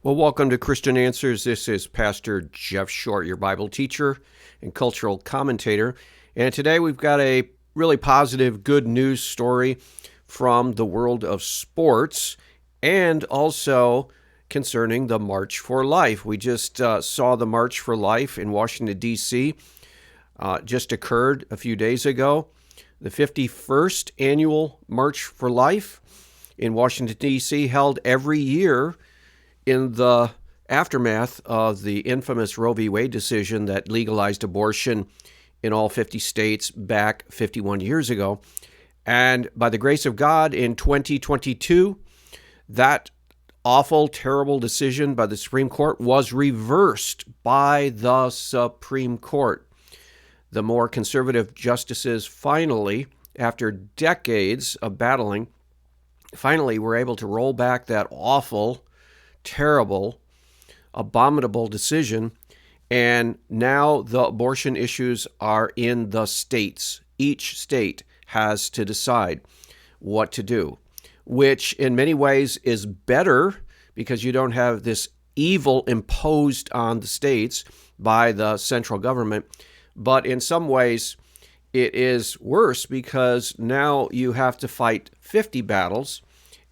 Well, welcome to Christian Answers. This is Pastor Jeff Short, your Bible teacher and cultural commentator. And today we've got a really positive, good news story from the world of sports and also concerning the March for Life. We just saw the March for Life in Washington, D.C. Just occurred a few days ago. The 51st annual March for Life in Washington, D.C. held every year in the aftermath of the infamous Roe v. Wade decision that legalized abortion in all 50 states back 51 years ago. And by the grace of God, in 2022, that awful, terrible decision by the Supreme Court was reversed by the Supreme Court. The more conservative justices finally, after decades of battling, finally were able to roll back that awful, terrible, abominable decision, and now the abortion issues are in the states. Each state has to decide what to do, which in many ways is better because you don't have this evil imposed on the states by the central government. But in some ways, it is worse because now you have to fight 50 battles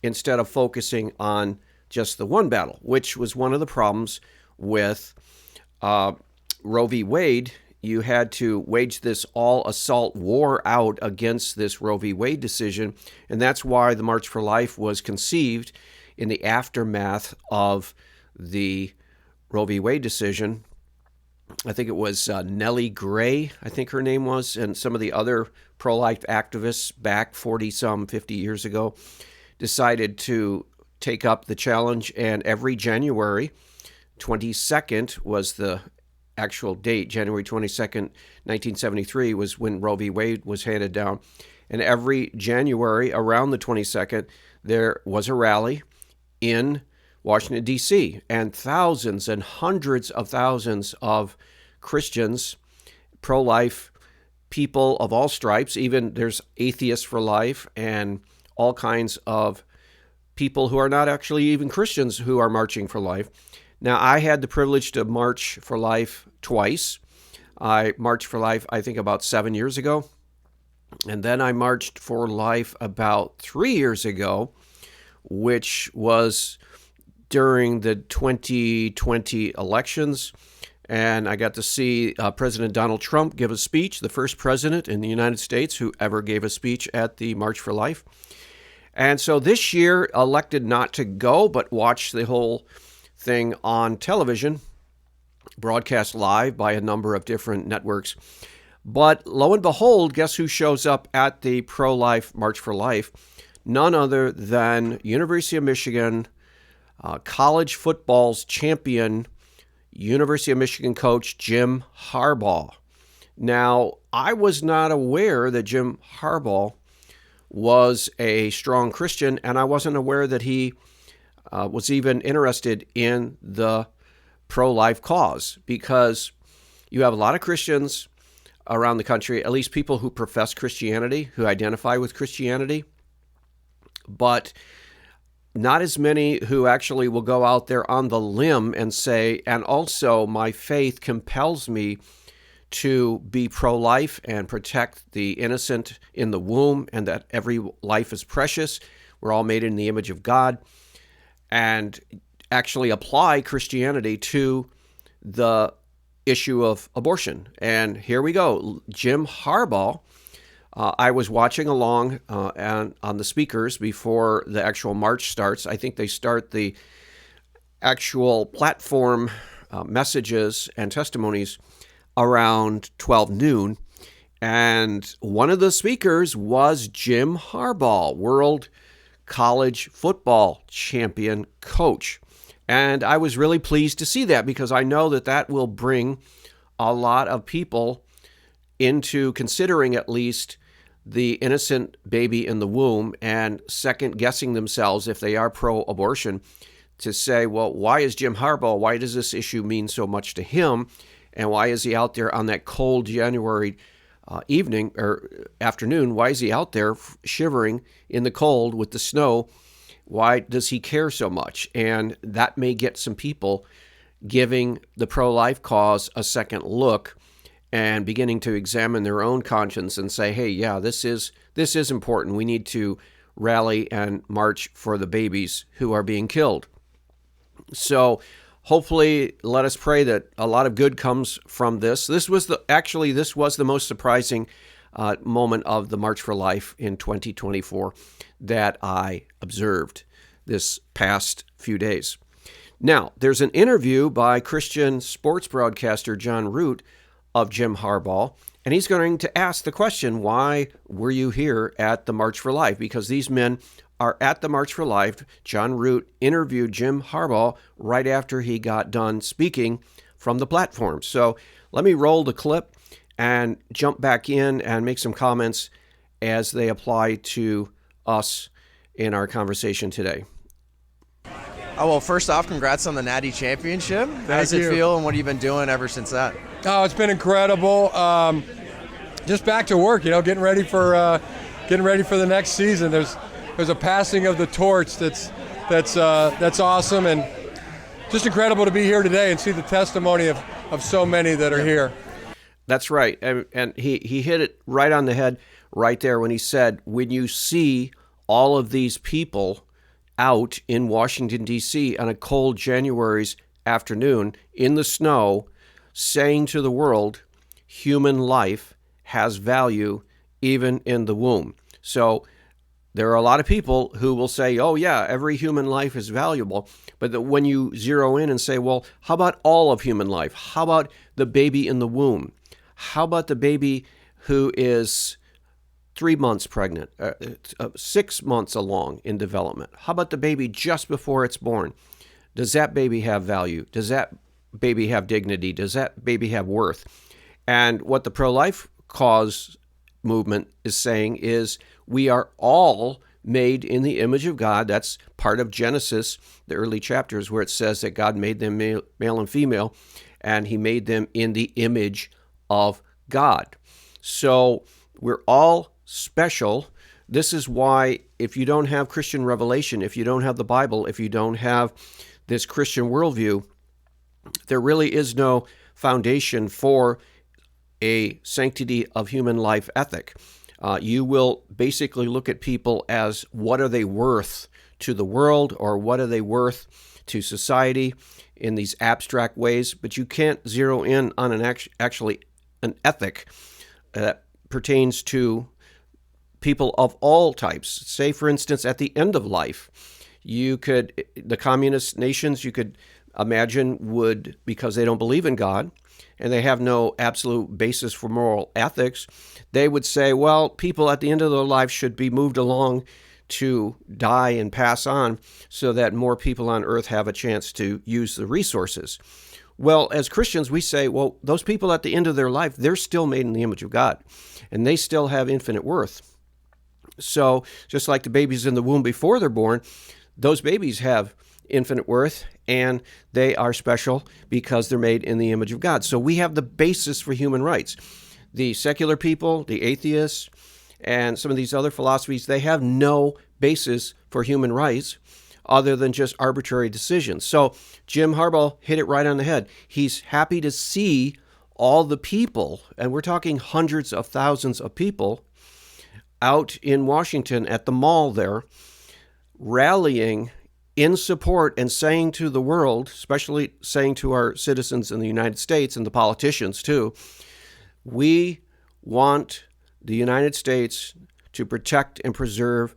instead of focusing on just the one battle, which was one of the problems with Roe v. Wade. You had to wage this all-assault war out against this Roe v. Wade decision, and that's why the March for Life was conceived in the aftermath of the Roe v. Wade decision. I think it was Nellie Gray, I think her name was, and some of the other pro-life activists back 40-some, 50 years ago decided to take up the challenge, and every January 22nd was the actual date. January 22nd, 1973 was when Roe v. Wade was handed down. And every January around the 22nd, there was a rally in Washington, D.C., and thousands and hundreds of thousands of Christians, pro-life people of all stripes, even there's atheists for life and all kinds of people who are not actually even Christians who are marching for life. Now, I had the privilege to march for life twice. I marched for life, I think, about 7 years ago. And then I marched for life about 3 years ago, which was during the 2020 elections. And I got to see President Donald Trump give a speech, the first president in the United States who ever gave a speech at the March for Life. And so this year, elected not to go, but watch the whole thing on television, broadcast live by a number of different networks. But lo and behold, guess who shows up at the pro-life March for Life? None other than University of Michigan, college football's champion, University of Michigan coach Jim Harbaugh. Now, I was not aware that Jim Harbaugh was a strong Christian, and I wasn't aware that he was even interested in the pro-life cause, because you have a lot of Christians around the country, at least people who profess Christianity, who identify with Christianity, but not as many who actually will go out there on the limb and say, and also my faith compels me to be pro-life and protect the innocent in the womb, and that every life is precious. We're all made in the image of God, and actually apply Christianity to the issue of abortion. And here we go. Jim Harbaugh, I was watching along and on the speakers before the actual march starts. I think they start the actual platform messages and testimonies around 12 noon. And one of the speakers was Jim Harbaugh, world college football champion coach. And I was really pleased to see that, because I know that that will bring a lot of people into considering at least the innocent baby in the womb and second guessing themselves if they are pro-abortion, to say, well, why is Jim Harbaugh, why does this issue mean so much to him? And why is he out there on that cold January evening or afternoon? Why is he out there shivering in the cold with the snow Why does he care so much? And that may get some people giving the pro-life cause a second look and beginning to examine their own conscience and say, hey, yeah, this is important. We need to rally and march for the babies who are being killed. So hopefully, let us pray that a lot of good comes from this. This was the most surprising moment of the March for Life in 2024 that I observed this past few days. Now, there's an interview by Christian sports broadcaster John Root of Jim Harbaugh, and he's going to ask the question, why were you here at the March for Life? Because these men are at the March for Life. John Root interviewed Jim Harbaugh right after he got done speaking from the platform. So let me roll the clip and jump back in and make some comments as they apply to us in our conversation today. Oh, well, first off, congrats on the Natty Championship. How does it feel, and what have you been doing ever since that? Oh, it's been incredible. Just back to work, getting ready for the next season. There's a passing of the torch that's awesome, and just incredible to be here today and see the testimony of so many that are here. That's right, and he hit it right on the head right there when he said, when you see all of these people out in Washington, D.C. on a cold January's afternoon in the snow, saying to the world, human life has value even in the womb. So there are a lot of people who will say, oh yeah, every human life is valuable. But when you zero in and say, well, how about all of human life? How about the baby in the womb? How about the baby who is 3 months pregnant, 6 months along in development? How about the baby just before it's born? Does that baby have value? Does that baby have dignity? Does that baby have worth? And what the pro-life cause movement is saying is we are all made in the image of God. That's part of Genesis, the early chapters, where it says that God made them male and female, and he made them in the image of God. So we're all special. This is why if you don't have Christian revelation, if you don't have the Bible, if you don't have this Christian worldview, there really is no foundation for a sanctity of human life ethic. You will basically look at people as what are they worth to the world, or what are they worth to society in these abstract ways, but you can't zero in on actually an ethic that pertains to people of all types. Say, for instance, at the end of life, the communist nations, you could imagine would, because they don't believe in God and they have no absolute basis for moral ethics, they would say, well, people at the end of their life should be moved along to die and pass on so that more people on earth have a chance to use the resources. Well, as Christians, we say, well, those people at the end of their life, they're still made in the image of God, and they still have infinite worth. So just like the babies in the womb before they're born, those babies have infinite worth, and they are special because they're made in the image of God. So we have the basis for human rights. The secular people, the atheists, and some of these other philosophies, they have no basis for human rights other than just arbitrary decisions. So Jim Harbaugh hit it right on the head. He's happy to see all the people, and we're talking hundreds of thousands of people, out in Washington at the mall there, rallying in support and saying to the world, especially saying to our citizens in the United States and the politicians too, we want the United States to protect and preserve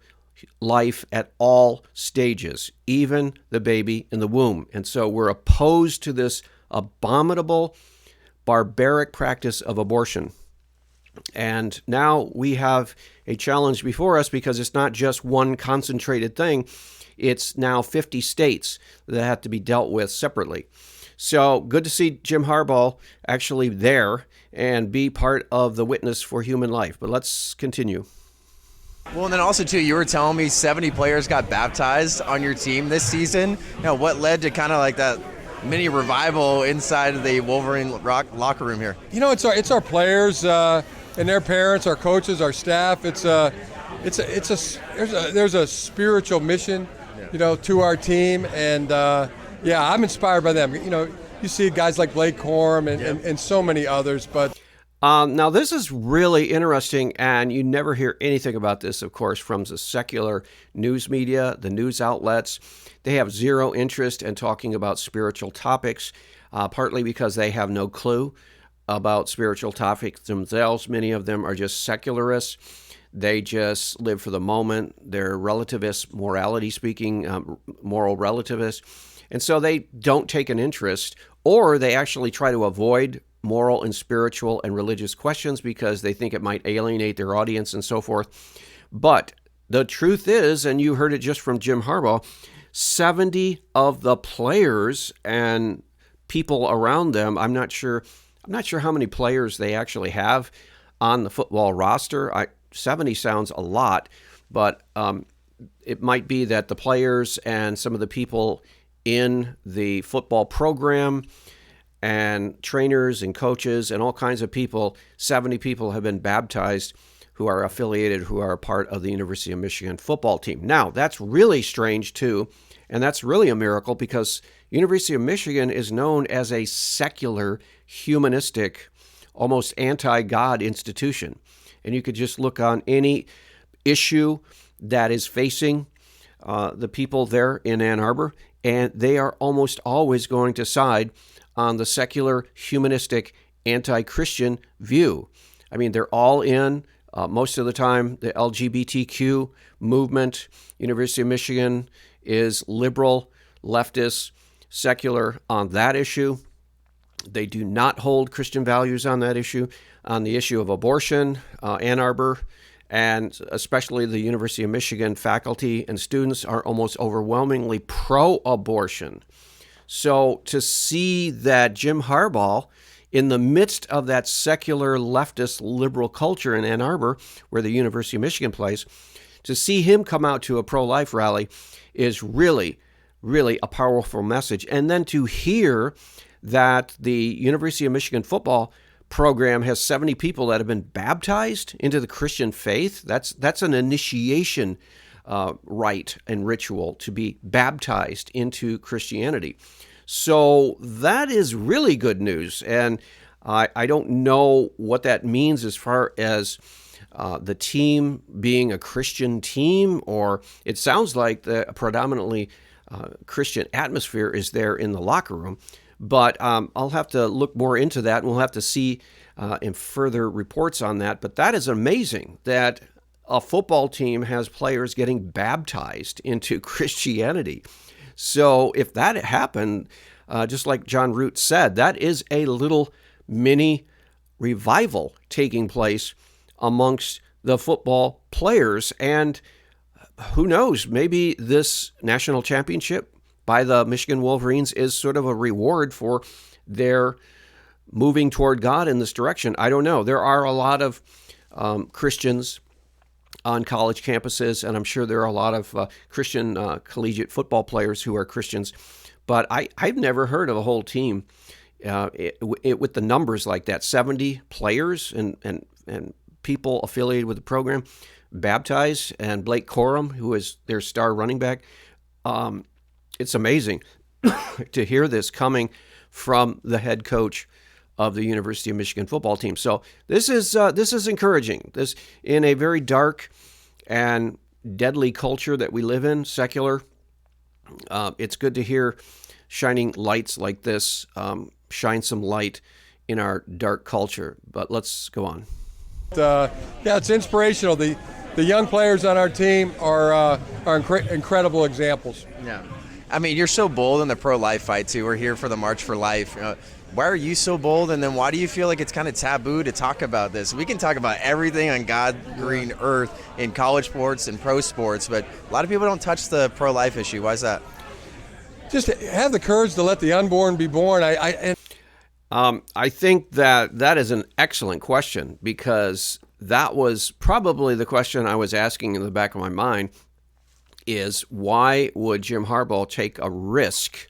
life at all stages, even the baby in the womb. And so we're opposed to this abominable, barbaric practice of abortion. And now we have a challenge before us because it's not just one concentrated thing. It's now 50 states that have to be dealt with separately. So good to see Jim Harbaugh actually there and be part of the witness for human life. But let's continue. Well, and then also, too, you were telling me 70 players got baptized on your team this season. What led to kind of like that mini revival inside of the Wolverine locker room here? It's our players and their parents, our coaches, our staff. There's a spiritual mission to our team. And I'm inspired by them. You see guys like Blake Corum and so many others, but. Now, this is really interesting, and you never hear anything about this, of course, from the secular news media, the news outlets. They have zero interest in talking about spiritual topics, partly because they have no clue about spiritual topics themselves. Many of them are just secularists. They just live for the moment. They're relativists, morality speaking, moral relativists. And so they don't take an interest, or they actually try to avoid moral and spiritual and religious questions because they think it might alienate their audience and so forth. But the truth is, and you heard it just from Jim Harbaugh, 70 of the players and people around them, I'm not sure how many players they actually have on the football roster. 70 sounds a lot, but it might be that the players and some of the people in the football program and trainers and coaches and all kinds of people, 70 people have been baptized who are affiliated, who are a part of the University of Michigan football team. Now, that's really strange too, and that's really a miracle because University of Michigan is known as a secular, humanistic, almost anti-God institution. And you could just look on any issue that is facing the people there in Ann Arbor, and they are almost always going to side on the secular, humanistic, anti-Christian view. I mean, they're all in, most of the time, the LGBTQ movement. University of Michigan is liberal, leftist, secular on that issue. They do not hold Christian values on that issue. On the issue of abortion, Ann Arbor, and especially the University of Michigan faculty and students are almost overwhelmingly pro-abortion. So to see that Jim Harbaugh, in the midst of that secular leftist liberal culture in Ann Arbor, where the University of Michigan plays, to see him come out to a pro-life rally is really, really a powerful message. And then to hear that the University of Michigan football program has 70 people that have been baptized into the Christian faith, that's an initiation rite and ritual to be baptized into Christianity. So that is really good news. And I don't know what that means as far as the team being a Christian team, or it sounds like the predominantly Christian atmosphere is there in the locker room. But I'll have to look more into that, and we'll have to see in further reports on that. But that is amazing that a football team has players getting baptized into Christianity. So if that happened, just like John Root said, that is a little mini revival taking place amongst the football players. And who knows, maybe this national championship by the Michigan Wolverines is sort of a reward for their moving toward God in this direction. I don't know. There are a lot of Christians on college campuses, and I'm sure there are a lot of Christian collegiate football players who are Christians, but I've never heard of a whole team with the numbers like that, 70 players and people affiliated with the program baptized, and Blake Corum, who is their star running back. It's amazing to hear this coming from the head coach of the University of Michigan football team. So this is encouraging. This, in a very dark and deadly culture that we live in, secular, it's good to hear shining lights like this shine some light in our dark culture. But let's go on. It's inspirational. The young players on our team are incredible examples. Yeah. I mean, you're so bold in the pro-life fight, too. We're here for the March for Life. Why are you so bold, and then why do you feel like it's kind of taboo to talk about this? We can talk about everything on God's green earth in college sports and pro sports, but a lot of people don't touch the pro-life issue. Why is that? Just have the courage to let the unborn be born. I think that is an excellent question, because that was probably the question I was asking in the back of my mind, is why would Jim Harbaugh take a risk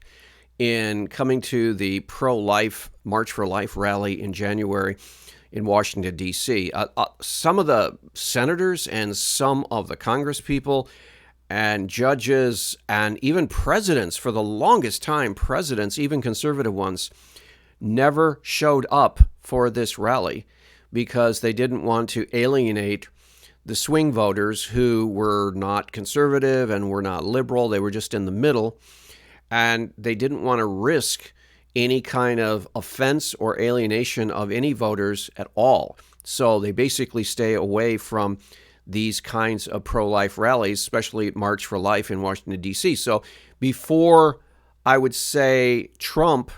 in coming to the pro-life March for Life rally in January in Washington, D.C.? Some of the senators and some of the Congress people and judges and even presidents, for the longest time, presidents, even conservative ones, never showed up for this rally because they didn't want to alienate the swing voters who were not conservative and were not liberal. They were just in the middle, and they didn't want to risk any kind of offense or alienation of any voters at all. So they basically stay away from these kinds of pro-life rallies, especially March for Life in Washington, D.C. So before, I would say, Trump,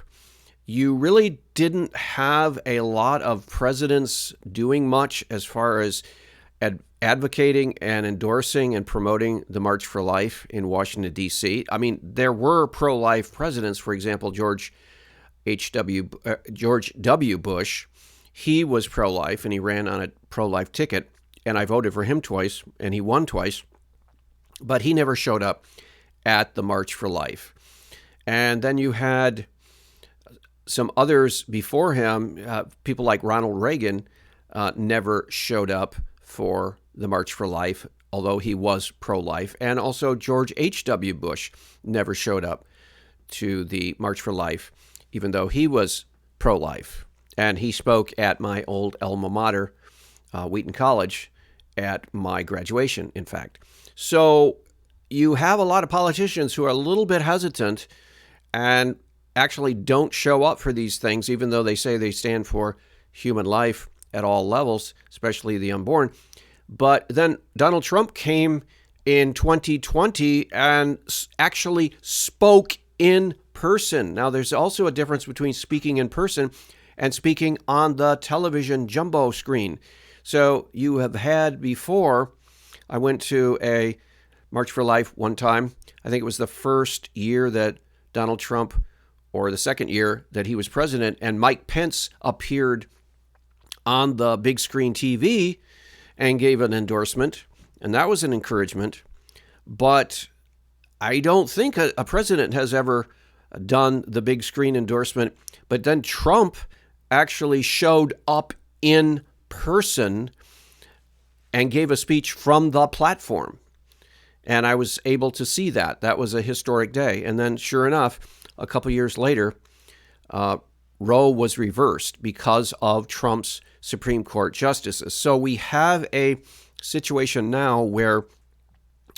you really didn't have a lot of presidents doing much as far as advocating and endorsing and promoting the March for Life in Washington, D.C. I mean, there were pro-life presidents. For example, George W. Bush. He was pro-life, and he ran on a pro-life ticket, and I voted for him twice, and he won twice, but he never showed up at the March for Life. And then you had some others before him, people like Ronald Reagan, never showed up for the March for Life, although he was pro-life. And also George H.W. Bush never showed up to the March for Life, even though he was pro-life. And he spoke at my old alma mater, Wheaton College, at my graduation, in fact. So you have a lot of politicians who are a little bit hesitant and actually don't show up for these things, even though they say they stand for human life at all levels, especially the unborn. But then Donald Trump came in 2020 and actually spoke in person. Now, there's also a difference between speaking in person and speaking on the television jumbo screen. So you have had before, I went to a March for Life one time. I think it was the first year that Donald Trump, or the second year that he was president, and Mike Pence appeared on the big screen TV and gave an endorsement, and that was an encouragement. But I don't think a president has ever done the big screen endorsement. But then Trump actually showed up in person and gave a speech from the platform. And I was able to see that. That was a historic day. And then sure enough, a couple years later, Roe was reversed because of Trump's Supreme Court justices. So we have a situation now where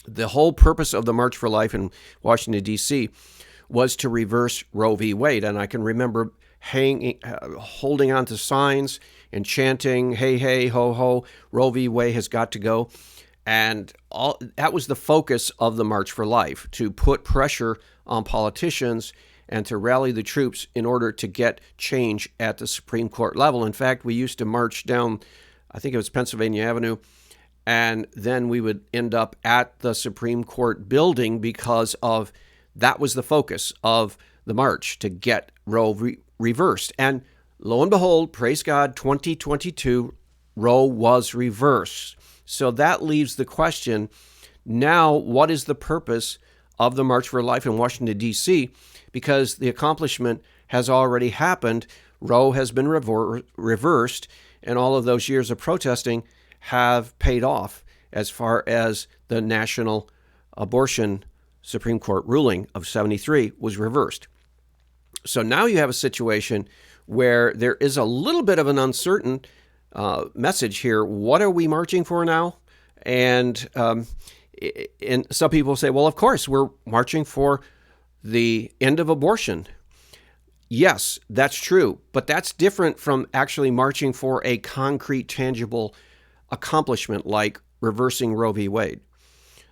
the whole purpose of the March for Life in Washington, D.C. was to reverse Roe v. Wade. And I can remember holding on to signs and chanting, hey, hey, ho, ho, Roe v. Wade has got to go. And that was the focus of the March for Life, to put pressure on politicians and to rally the troops in order to get change at the Supreme Court level. In fact, we used to march down, I think it was Pennsylvania Avenue, and then we would end up at the Supreme Court building because of that was the focus of the march, to get Roe reversed. And lo and behold, praise God, 2022, Roe was reversed. So that leaves the question, now what is the purpose of the March for Life in Washington, D.C.? Because the accomplishment has already happened. Roe has been reversed, and all of those years of protesting have paid off as far as the national abortion Supreme Court ruling of 73 was reversed. So now you have a situation where there is a little bit of an uncertain message here. What are we marching for now? And some people say, well, of course, we're marching for the end of abortion. Yes, that's true, but that's different from actually marching for a concrete, tangible accomplishment like reversing Roe v. Wade.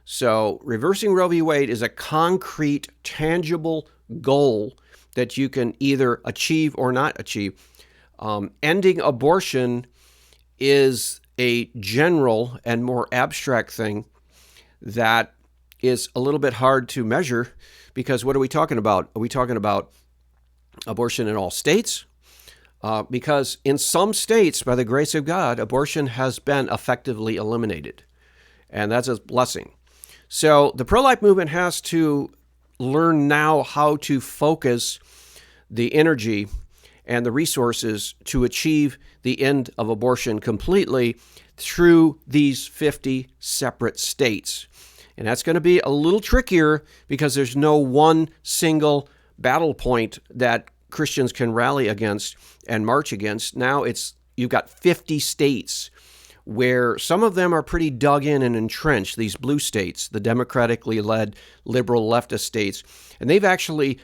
So reversing Roe v. Wade is a concrete, tangible goal that you can either achieve or not achieve. Ending abortion is a general and more abstract thing that is a little bit hard to measure, because what are we talking about? Are we talking about abortion in all states? Because in some states, by the grace of God, abortion has been effectively eliminated, and that's a blessing. So the pro-life movement has to learn now how to focus the energy and the resources to achieve the end of abortion completely through these 50 separate states. And that's going to be a little trickier because there's no one single battle point that Christians can rally against and march against. Now you've got 50 states where some of them are pretty dug in and entrenched, these blue states, the democratically led liberal leftist states. And they've actually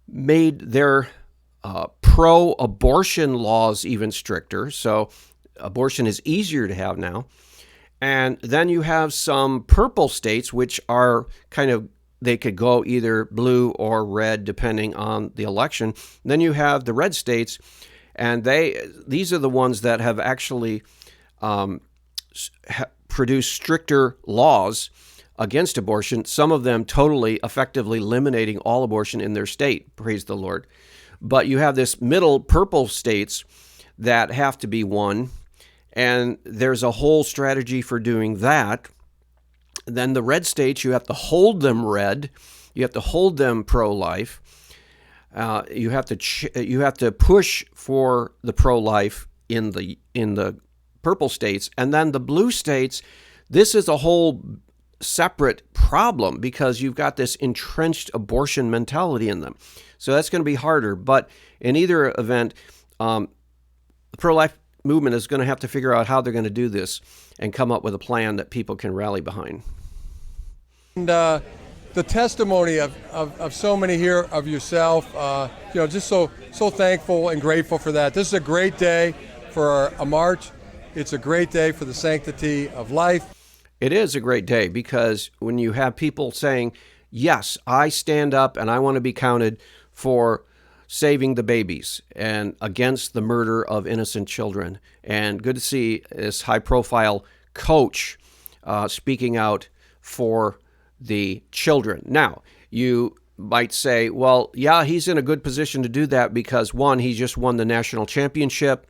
made their pro-abortion laws even stricter. So abortion is easier to have now. And then you have some purple states, which are they could go either blue or red depending on the election. And then you have the red states, and these are the ones that have actually produced stricter laws against abortion, some of them totally effectively eliminating all abortion in their state, praise the Lord. But you have this middle purple states that have to be won, and there's a whole strategy for doing that. Then the red states, you have to hold them red, you have to hold them pro-life, you have to push for the pro-life in the purple states, and then the blue states. This is a whole separate problem because you've got this entrenched abortion mentality in them. So that's going to be harder. But in either event, the pro-life movement is going to have to figure out how they're going to do this and come up with a plan that people can rally behind. And the testimony of so many here, of yourself, just so thankful and grateful for that. This is a great day for a march. It's a great day for the sanctity of life. It is a great day because when you have people saying, yes, I stand up and I want to be counted for saving the babies and against the murder of innocent children. And good to see this high-profile coach speaking out for the children. Now, you might say, well, yeah, he's in a good position to do that because, one, he just won the national championship.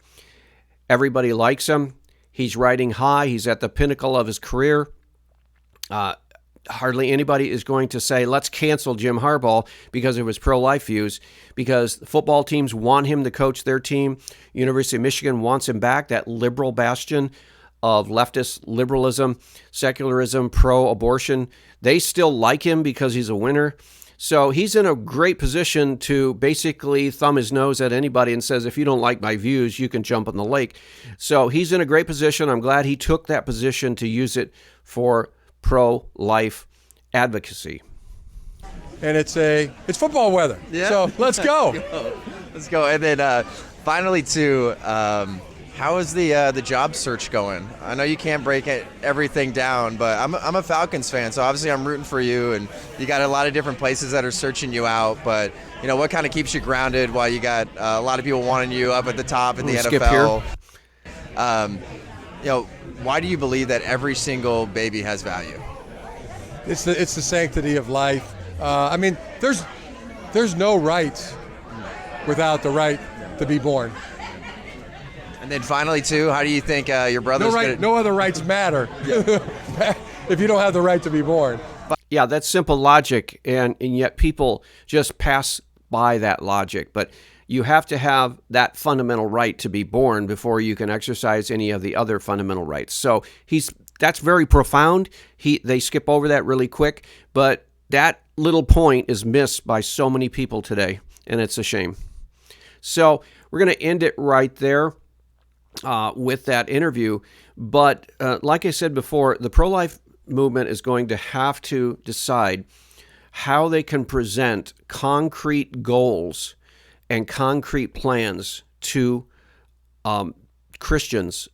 Everybody likes him. He's riding high. He's at the pinnacle of his career. Hardly anybody is going to say, let's cancel Jim Harbaugh because of his pro-life views, because the football teams want him to coach their team. University of Michigan wants him back, that liberal bastion of leftist liberalism, secularism, pro-abortion. They still like him because he's a winner. So he's in a great position to basically thumb his nose at anybody and says, if you don't like my views, you can jump in the lake. So he's in a great position. I'm glad he took that position to use it for pro-life advocacy. And it's football weather. Yeah. So let's go. Let's go. And then finally, too, how is the job search going? I know you can't break everything down, but I'm a Falcons fan, so obviously I'm rooting for you, and you got a lot of different places that are searching you out. But what kind of keeps you grounded while you got a lot of people wanting you up at the top in the NFL? Why do you believe that every single baby has value? It's the sanctity of life. There's no rights without the right to be born. And then finally, too, how do you think your brother's no other rights matter if you don't have the right to be born. Yeah, that's simple logic, and yet people just pass by that logic. But you have to have that fundamental right to be born before you can exercise any of the other fundamental rights. So that's very profound. They skip over that really quick, but that little point is missed by so many people today, and it's a shame. So we're going to end it right there with that interview. But like I said before, the pro-life movement is going to have to decide how they can present concrete goals and concrete plans to Christians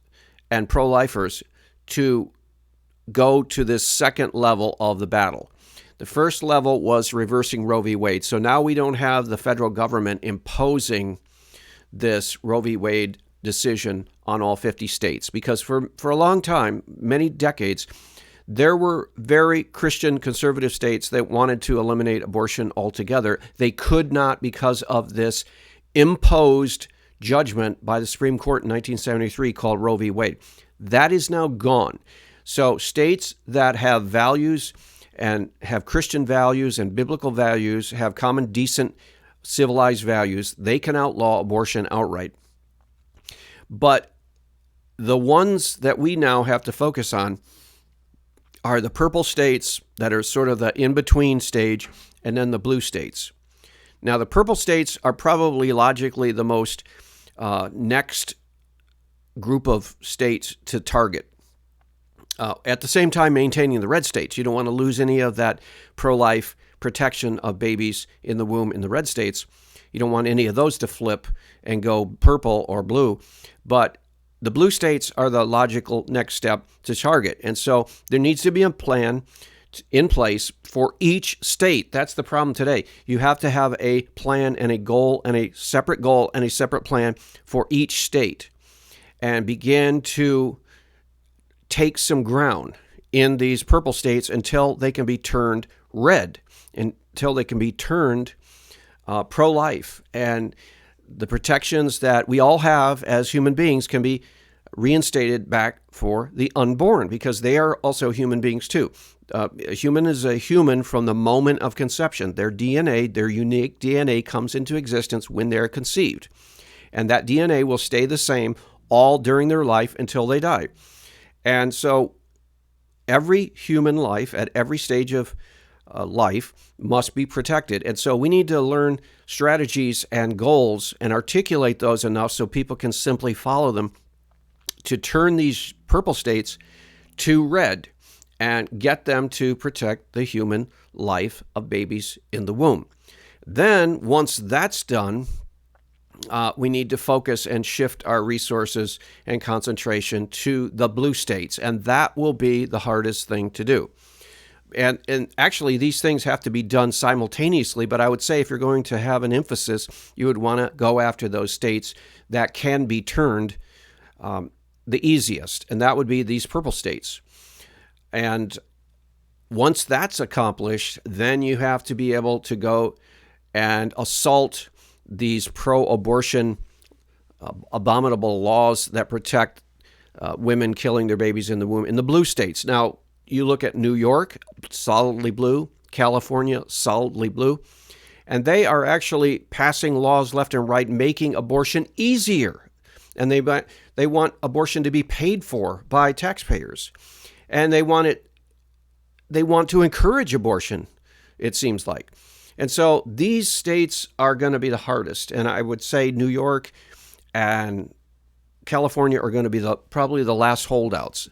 and pro-lifers to go to this second level of the battle. The first level was reversing Roe v. Wade. So now we don't have the federal government imposing this Roe v. Wade decision on all 50 states, because for a long time, many decades, there were very Christian conservative states that wanted to eliminate abortion altogether. They could not because of this imposed judgment by the Supreme Court in 1973 called Roe v. Wade. That is now gone. So states that have values and have Christian values and biblical values, have common, decent, civilized values, they can outlaw abortion outright. But the ones that we now have to focus on are the purple states that are sort of the in-between stage, and then the blue states. Now, the purple states are probably logically the most next group of states to target. At the same time, maintaining the red states. You don't want to lose any of that pro-life protection of babies in the womb in the red states. You don't want any of those to flip and go purple or blue. But the blue states are the logical next step to target. And so there needs to be a plan in place for each state. That's the problem today. You have to have a plan and a goal and a separate plan for each state, and begin to take some ground in these purple states until they can be turned red, until they can be turned pro-life. And the protections that we all have as human beings can be reinstated back for the unborn, because they are also human beings too. A human is a human from the moment of conception. Their DNA, their unique DNA, comes into existence when they're conceived. And that DNA will stay the same all during their life until they die. And so every human life at every stage of life must be protected. And so we need to learn strategies and goals and articulate those enough so people can simply follow them to turn these purple states to red and get them to protect the human life of babies in the womb. Then, once that's done, we need to focus and shift our resources and concentration to the blue states, and that will be the hardest thing to do. And actually, these things have to be done simultaneously, but I would say if you're going to have an emphasis, you would want to go after those states that can be turned the easiest, and that would be these purple states. And once that's accomplished, then you have to be able to go and assault these pro-abortion abominable laws that protect women killing their babies in the womb in the blue states. Now, you look at New York, solidly blue, California, solidly blue, and they are actually passing laws left and right making abortion easier. And they want abortion to be paid for by taxpayers. And they want to encourage abortion, it seems like. And so these states are going to be the hardest. And I would say New York and California are going to be probably the last holdouts.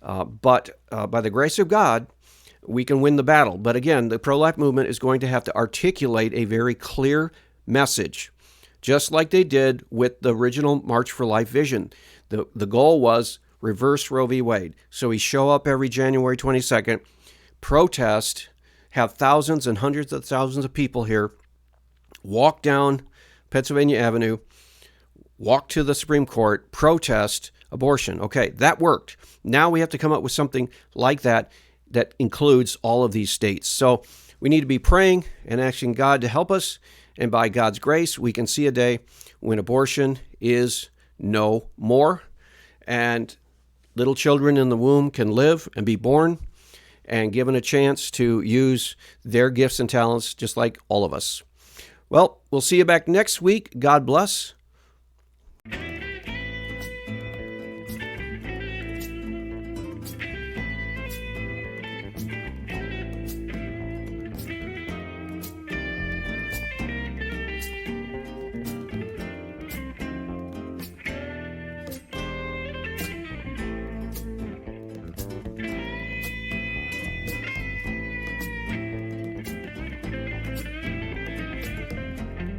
But by the grace of God, we can win the battle. But again, the pro-life movement is going to have to articulate a very clear message, just like they did with the original March for Life vision. The goal was reverse Roe v. Wade. So we show up every January 22nd, protest, have thousands and hundreds of thousands of people here, walk down Pennsylvania Avenue, walk to the Supreme Court, protest abortion. Okay, that worked. Now we have to come up with something like that that includes all of these states. So we need to be praying and asking God to help us. And by God's grace, we can see a day when abortion is no more. And little children in the womb can live and be born and given a chance to use their gifts and talents just like all of us. Well, we'll see you back next week. God bless.